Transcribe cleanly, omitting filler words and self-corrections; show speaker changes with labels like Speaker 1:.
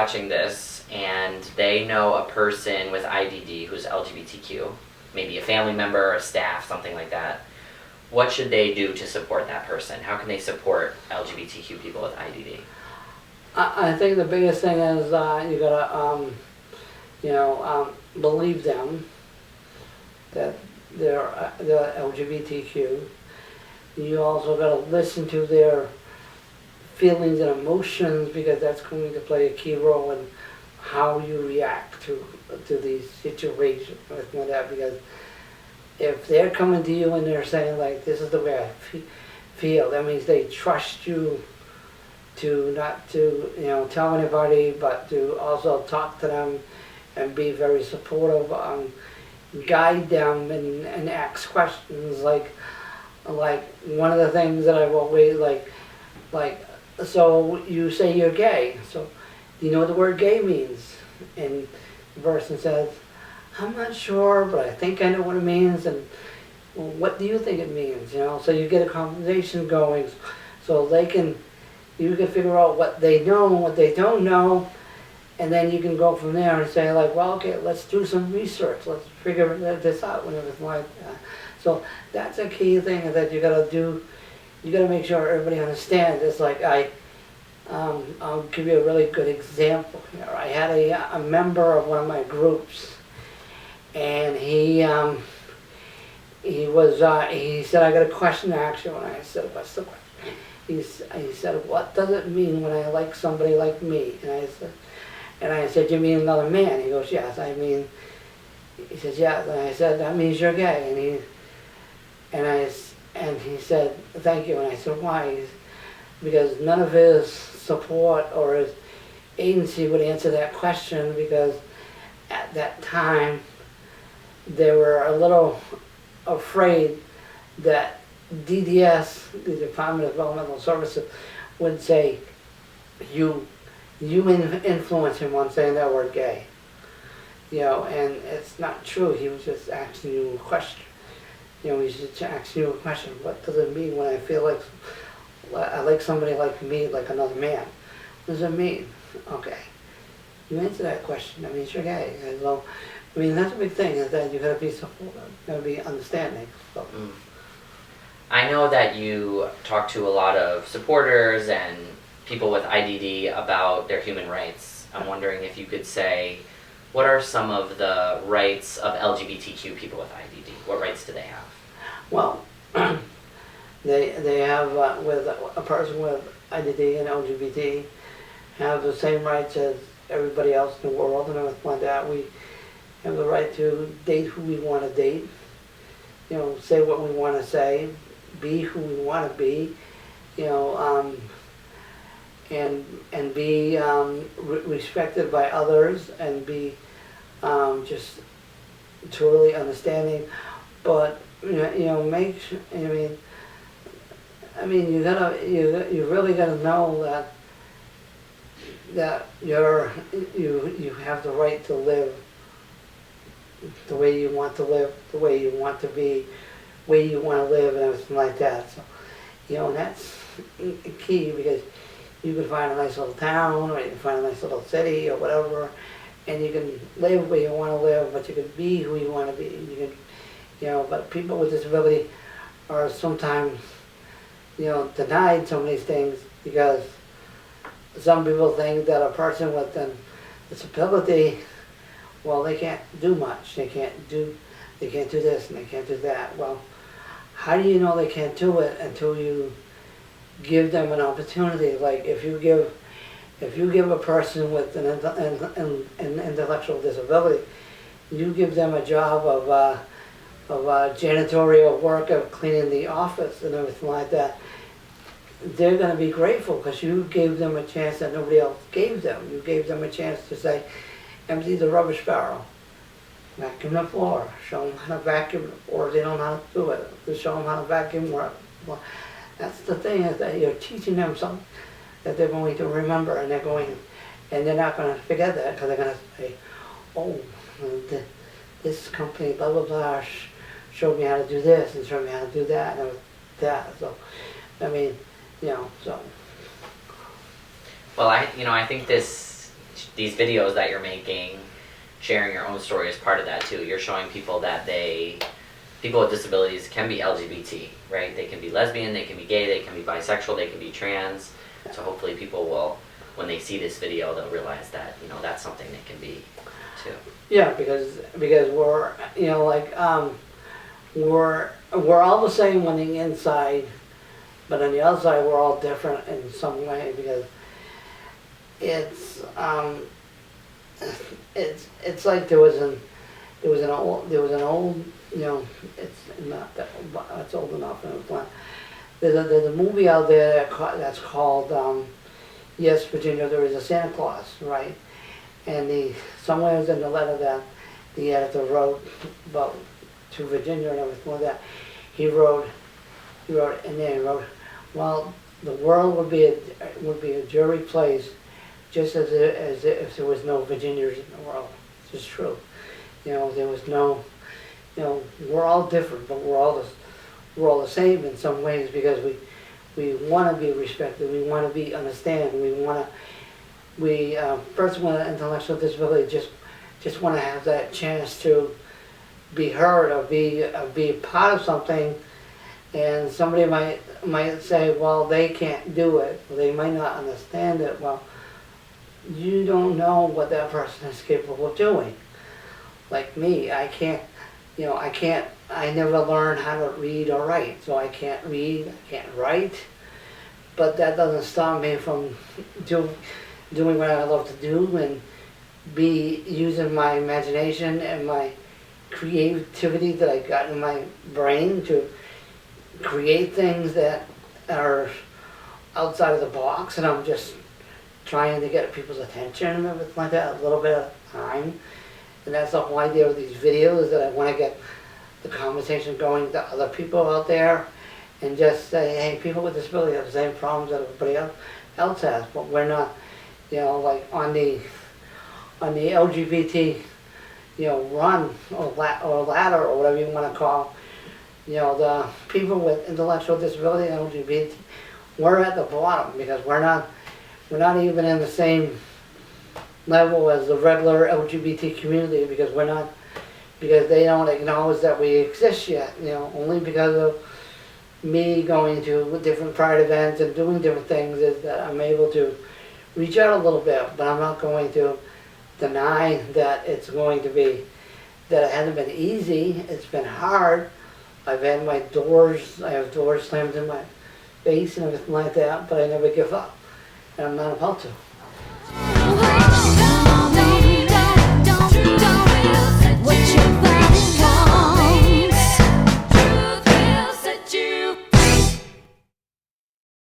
Speaker 1: watching this and they know a person with IDD who's LGBTQ, maybe a family member, a staff, something like that, what should they do to support that person? How can they support LGBTQ people with IDD?
Speaker 2: I think the biggest thing is you gotta, believe them that they're LGBTQ. You also gotta listen to their feelings and emotions, because that's going to play a key role in how you react to these situations like that. Because if they're coming to you and they're saying like, this is the way I feel, that means they trust you to not to tell anybody, but to also talk to them and be very supportive, guide them and ask questions. Like one of the things that I've always like, so you say you're gay, so do you know what the word gay means? And the person says, I'm not sure, but I think I know what it means. And well, what do you think it means? So you get a conversation going, so you can figure out what they know and what they don't know, and then you can go from there and say like, well, okay, let's do some research, let's figure this out, whenever it's like that. So that's a key thing that you gotta do. You gotta make sure everybody understands. It's like I'll give you a really good example here. I had a member of one of my groups, and he said, I got a question to ask you. And I said, what's the question? He said, what does it mean when I like somebody like me? And I said, you mean another man? He goes, yes, he says, yes. And I said, that means you're gay. And he said, thank you. And I said, why? Because none of his support or his agency would answer that question, because at that time they were a little afraid that DDS, the Department of Developmental Services, would say, you influence him on saying that word gay. And it's not true. He was just asking you a question. He's just asking you a question. What does it mean when I feel like I like somebody like me, like another man? What does it mean? Okay. You answer that question, that means you're gay. And so, that's a big thing, is that you gotta be supportive, you gotta be understanding. So.
Speaker 1: I know that you talk to a lot of supporters and people with IDD about their human rights. I'm wondering if you could say, what are some of the rights of LGBTQ people with IDD? What rights do they have?
Speaker 2: Well, they have, with a person with IDD and LGBT, have the same rights as everybody else in the world, and everything like that. We have the right to date who we want to date, say what we want to say, be who we want to be, and be respected by others, and be just totally understanding. But make sure, you really gotta know that you have the right to live the way you want to live, the way you want to be, the way you want to live, and everything like that. So, and that's key, because you can find a nice little town, or you can find a nice little city, or whatever, and you can live where you want to live, but you can be who you want to be. You can, but people with disability are sometimes, denied some of these things, because some people think that a person with a disability, well, they can't do much. They can't do this and they can't do that. Well, how do you know they can't do it until you give them an opportunity? Like if you give a person with an intellectual disability, you give them a job of janitorial work, of cleaning the office and everything like that, they're going to be grateful, because you gave them a chance that nobody else gave them. You gave them a chance to say, empty the rubbish barrel, vacuum the floor, show them how to vacuum, or if they don't know how to do it, just show them how to vacuum work. Well, that's the thing, is that you're teaching them something that they're going to remember, and they're not going to forget that, because they're going to say, oh, this company, blah, blah, blah, showed me how to do this, and showed me how to do that, and that. So, so.
Speaker 1: Well, I think this these videos that you're making, sharing your own story is part of that too. You're showing people that people with disabilities can be LGBT, right? They can be lesbian, they can be gay, they can be bisexual, they can be trans. So hopefully people will, when they see this video, they'll realize that, that's something they can be too.
Speaker 2: Yeah, because we're, we're all the same on the inside, but on the outside we're all different in some way, because it's like there was an old, it's not that old, but it's old enough, and it's not. There's a movie out there that's called Yes, Virginia, There Is a Santa Claus, right? And somewhere in the letter that the editor wrote about to Virginia and everything like that, he wrote, well, the world would be a jury place, just as if there was no Virginians in the world. This is true. There was no, we're all different, but we're all the same in some ways, because we want to be respected, we want to be understood, we person with an intellectual disability just want to have that chance to be heard, or be part of something. And somebody might say, well, they can't do it, or they might not understand it. Well, you don't know what that person is capable of doing. Like me, I never learned how to read or write, so I can't read, I can't write, but that doesn't stop me from doing what I love to do, and using my imagination and my creativity that I got in my brain to create things that are outside of the box, and I'm just trying to get people's attention and everything like that, a little bit at a time. And that's the whole idea of these videos, that I want to get the conversation going to other people out there, and just say, hey, people with disabilities have the same problems that everybody else has, but we're not, like on the LGBT, run or ladder, or whatever you want to call, the people with intellectual disability and LGBT, we're at the bottom, because we're not even in the same level as the regular LGBT community, because they don't acknowledge that we exist yet. Only because of me going to different pride events and doing different things is that I'm able to reach out a little bit, but I'm not going to deny that it hasn't been easy. It's been hard. I have doors slammed in my face and everything like that, but I never give up, and I'm not about to.